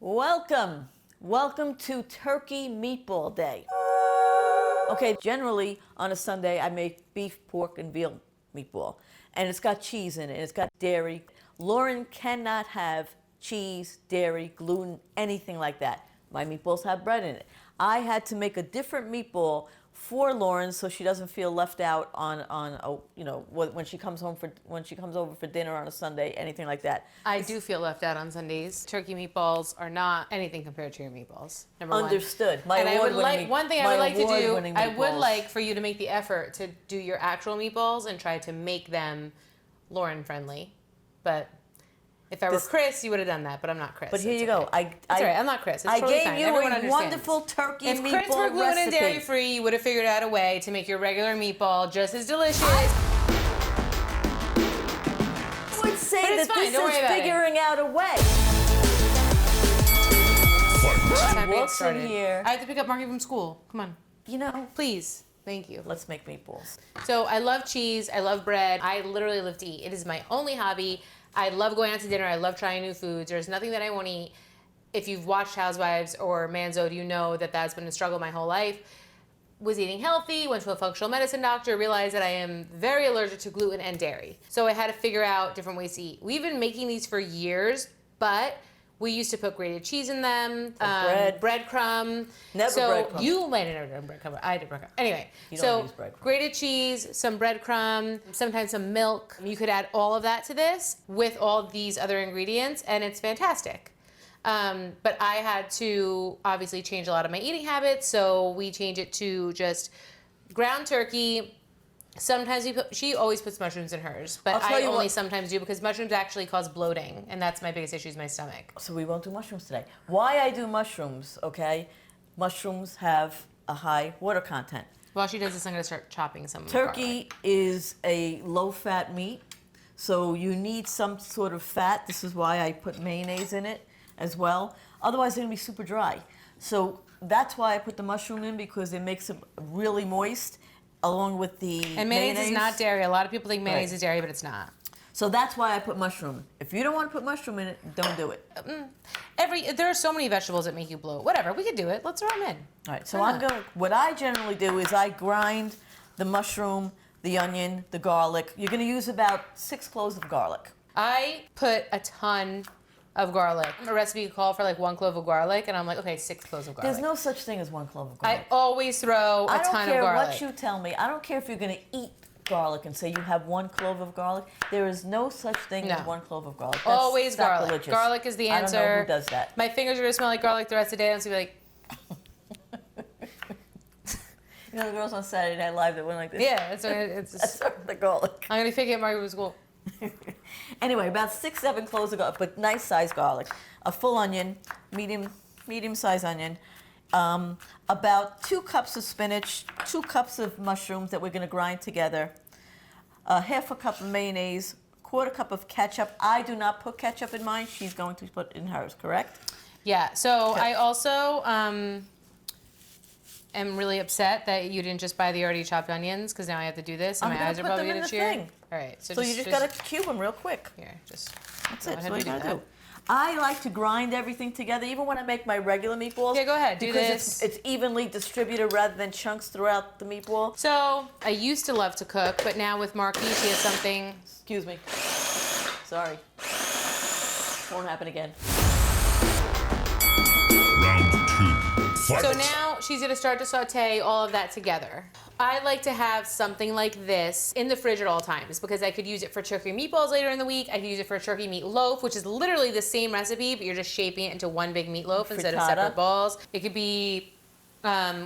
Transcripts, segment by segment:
Welcome. Welcome to Turkey Meatball Day. Okay, generally on a Sunday I make beef, pork, and veal meatball. And it's got cheese in it, it's got dairy. Lauren cannot have cheese, dairy, gluten, anything like that. My meatballs have bread in it. I had to make a different meatball for Lauren so she doesn't feel left out when she comes over for dinner on a Sunday, anything like that. I do feel left out on Sundays. Turkey meatballs are not anything compared to your meatballs. Number one. Understood. I would like for you to make the effort to do your actual meatballs and try to make them Lauren friendly. But if I were Chris, you would have done that, but I'm not Chris. But here you go. That's all right. I'm not Chris. It's totally fine. I gave you a wonderful turkey meatball recipe. If Chris were gluten and dairy free, you would have figured out a way to make your regular meatball just as delicious. I would say that this is figuring out a way. Walks in here. I have to pick up Marky from school. Come on. Please. Thank you. Let's make meatballs. So I love cheese. I love bread. I literally live to eat. It is my only hobby. I love going out to dinner. I love trying new foods. There's nothing that I won't eat. If you've watched Housewives or Manzo, you know that that's been a struggle my whole life. Was eating healthy, went to a functional medicine doctor, realized that I am very allergic to gluten and dairy. So I had to figure out different ways to eat. We've been making these for years, but we used to put grated cheese in them, breadcrumb. Breadcrumb. You might have never done breadcrumb. I did breadcrumb. Anyway, use breadcrumb. Grated cheese, some breadcrumb, sometimes some milk. You could add all of that to this with all these other ingredients, and it's fantastic. But I had to obviously change a lot of my eating habits, so we changed it to just ground turkey. Sometimes she always puts mushrooms in hers, but I only sometimes do because mushrooms actually cause bloating, and that's my biggest issue is my stomach. So we won't do mushrooms today. Why I do mushrooms, okay? Mushrooms have a high water content. While she does this, I'm going to start chopping some Turkey is a low-fat meat, so you need some sort of fat. This is why I put mayonnaise in it as well. Otherwise, they're going to be super dry. So that's why I put the mushroom in, because it makes it really moist. Along with the And mayonnaise is not dairy. A lot of people think mayonnaise is dairy, but it's not. So that's why I put mushroom. If you don't want to put mushroom in it, don't do it. There are so many vegetables that make you bloat. Whatever, we could do it. Let's throw them in. All right, so what I generally do is I grind the mushroom, the onion, the garlic. You're going to use about 6 cloves of garlic. I put a ton of garlic. A recipe called for like 1 clove of garlic, and I'm like, okay, 6 cloves of garlic. There's no such thing as 1 clove of garlic. I always throw a ton of garlic. I don't care what you tell me. I don't care if you're going to eat garlic and say you have 1 clove of garlic. There is no such thing as 1 clove of garlic. That's always garlic. Garlic is the answer. I don't know who does that. My fingers are going to smell like garlic the rest of the day. I'm going to be like... The girls on Saturday Night Live that went like this. Yeah, that's the garlic. I'm going to figure out Margaret school. Anyway, about 6-7 cloves of garlic, but nice sized garlic. A full onion, medium sized onion. About 2 cups of spinach, 2 cups of mushrooms that we're going to grind together. Half a cup of mayonnaise, 1/4 cup of ketchup. I do not put ketchup in mine. She's going to put in hers, correct? Yeah. So I also am really upset that you didn't just buy the already chopped onions, because now I have to do this, and my eyes are probably going to cheer. All right. So you just got to cube them real quick. Here, that's it. That's what you got to do. I like to grind everything together, even when I make my regular meatballs. Yeah, go ahead. Do this. Because it's evenly distributed rather than chunks throughout the meatball. So I used to love to cook, but now with Marky, she has something. Excuse me. Sorry. Won't happen again. Round 2. Fight. So now she's going to start to saute all of that together. I like to have something like this in the fridge at all times, because I could use it for turkey meatballs later in the week. I could use it for a turkey meatloaf, which is literally the same recipe, but you're just shaping it into one big meatloaf instead of separate balls. It could be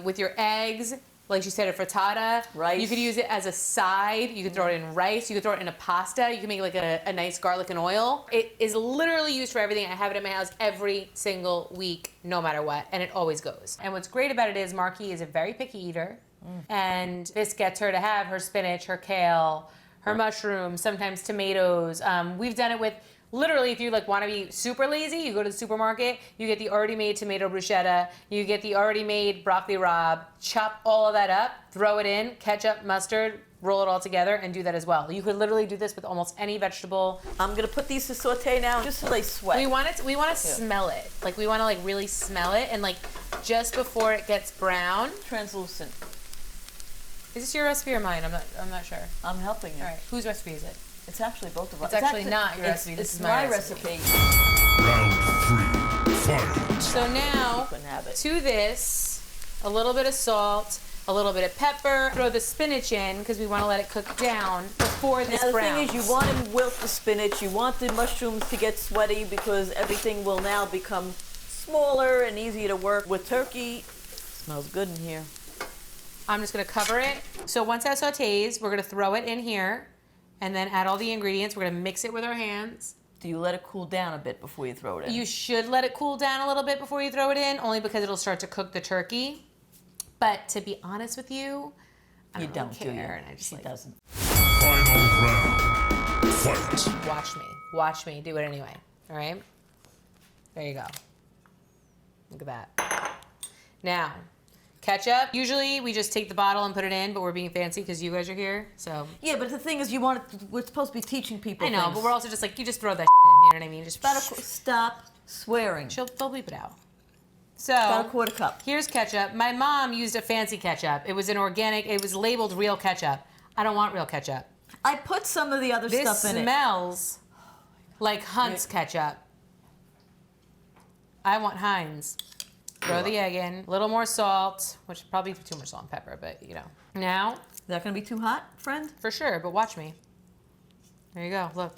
with your eggs, like she said, a frittata. Rice. You could use it as a side. You could throw it in rice. You could throw it in a pasta. You can make like a nice garlic and oil. It is literally used for everything. I have it in my house every single week, no matter what, and it always goes. And what's great about it is Marky is a very picky eater. And this gets her to have her spinach, her kale, her mushrooms, sometimes tomatoes. We've done it with, literally, if you want to be super lazy, you go to the supermarket, you get the already made tomato bruschetta, you get the already made broccoli rabe, chop all of that up, throw it in, ketchup, mustard, roll it all together and do that as well. You could literally do this with almost any vegetable. I'm gonna put these to saute now just so they sweat. We want to smell it. Like we want to like really smell it, and like just before it gets brown. Translucent. Is this your recipe or mine? I'm not sure. I'm helping you. All right, whose recipe is it? It's actually both of us. It's actually not your recipe. This is my recipe. Round 3, fight. So now, Couldn't have it. to this, a little bit of salt, a little bit of pepper. Throw the spinach in because we want to let it cook down before this Now the browns. thing is, you want to wilt the spinach. You want the mushrooms to get sweaty because everything will now become smaller and easier to work with turkey. Smells good in here. I'm just gonna cover it. So once that sautés, we're gonna throw it in here and then add all the ingredients. We're gonna mix it with our hands. Do you let it cool down a bit before you throw it in? You should let it cool down a little bit before you throw it in, only because it'll start to cook the turkey. But to be honest with you, I You don't don't, really do you? care. And I just She like, doesn't. Final round, fight. watch me, do it anyway. All right? There you go. Look at that. Now, ketchup. Usually we just take the bottle and put it in, but we're being fancy because you guys are here. So Yeah, but the thing is, we're supposed to be teaching people I know, things. but we're also just like, you just throw that in, you know what I mean? Just Stop swearing. they'll bleep it out. About So a quarter cup. here's ketchup. My mom used a fancy ketchup. It was an organic, it was labeled real ketchup. I don't want real ketchup. I put some of the other This stuff in it. smells like Hunt's ketchup. I want Heinz. Throw the egg in, a little more salt, which probably too much salt and pepper, but you know. Now, Is that going to be too hot, friend? for sure, but watch me. There you go, look.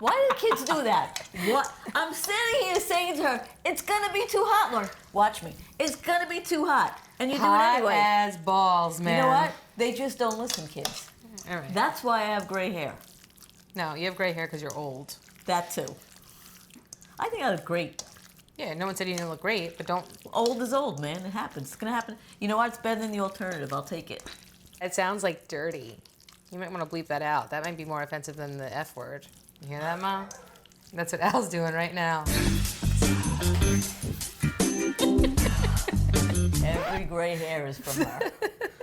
Why do kids do that? What? I'm standing here saying to her, it's going to be too hot, Lauren. Watch me. It's going to be too hot. And you do it Hot anyway. as balls, man. You know what? They just don't listen, kids. All right. That's why I have gray hair. No, you have gray hair because you're old. That too. I think I look great. Yeah, no one said you didn't look great, but don't. Old is old, man. It happens. It's going to happen. You know what? It's better than the alternative. I'll take it. It sounds like dirty. You might want to bleep that out. That might be more offensive than the F word. You hear that, Mom? That's what Al's doing right now. Every gray hair is from her.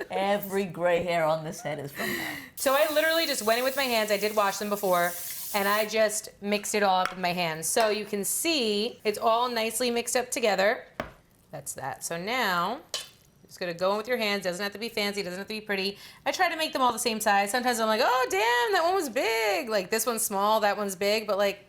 Every gray hair on this head is from her. So I literally just went in with my hands. I did wash them before, and I just mixed it all up with my hands. So you can see it's all nicely mixed up together. That's that. So now, just gonna go in with your hands. Doesn't have to be fancy, doesn't have to be pretty. I try to make them all the same size. Sometimes I'm like, oh damn, that one was big. Like this one's small, that one's big, but like,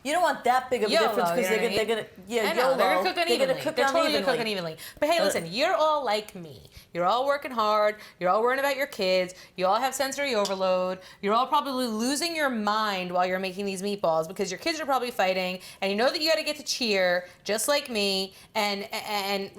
You don't want that big of a YOLO, difference because you know what I they're mean? gonna yeah, I know, YOLO. they're gonna cook They're unevenly. gonna cook They're totally unevenly. gonna cook unevenly. But hey, listen, you're all like me. You're all working hard. You're all worrying about your kids. You all have sensory overload. You're all probably losing your mind while you're making these meatballs because your kids are probably fighting, and you know that you got to get to cheer just like me, and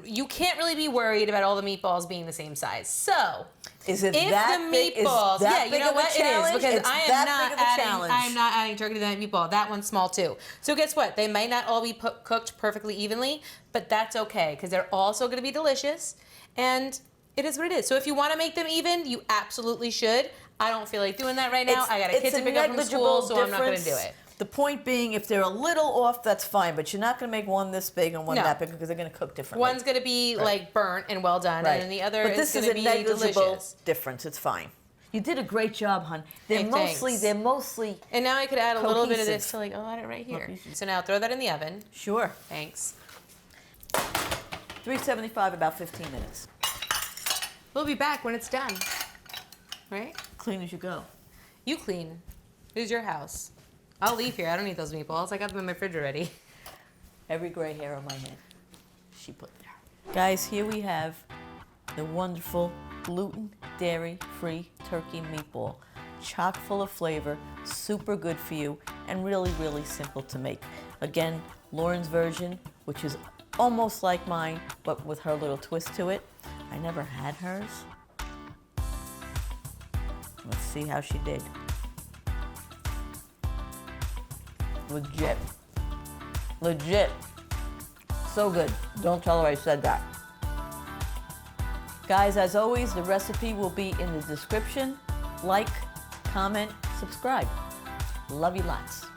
you can't really be worried about all the meatballs being the same size. So. Is it If that the big? meatballs, Is that yeah, big you know of a what it is challenge? because It's I am that not big of a adding. challenge. I am not adding turkey to that meatball. That one's small too. So guess what? They might not all be cooked perfectly evenly, but that's okay because they're also going to be delicious, and it is what it is. So if you want to make them even, you absolutely should. I don't feel like doing that right now. I got a kid to pick up from school, so I'm not going to do it. The point being, if they're a little off, that's fine, but you're not going to make one this big and one No. that big because they're going to cook differently. One's going to be like burnt and well done, Right. and then the other But this is is going to a be negligible delicious. difference. It's fine. You did a great job, hon. They're Hey, mostly. thanks. And now I could add a little bit of this Cohesive. to like, I'll add it right here. Cohesive. So now throw that in the oven. Sure. Thanks. 375, about 15 minutes. We'll be back when it's done. Right? Clean as you go. You clean. It was your house. I'll leave here. I don't need those meatballs. I got them in my fridge already. Every gray hair on my head, she put there. Guys, here we have the wonderful gluten, dairy-free turkey meatball. Chock full of flavor, super good for you, and really, really simple to make. Again, Lauren's version, which is almost like mine, but with her little twist to it. I never had hers. Let's see how she did. Legit. Legit. So good. Don't tell her I said that. Guys, as always, the recipe will be in the description. Like, comment, subscribe. Love you lots.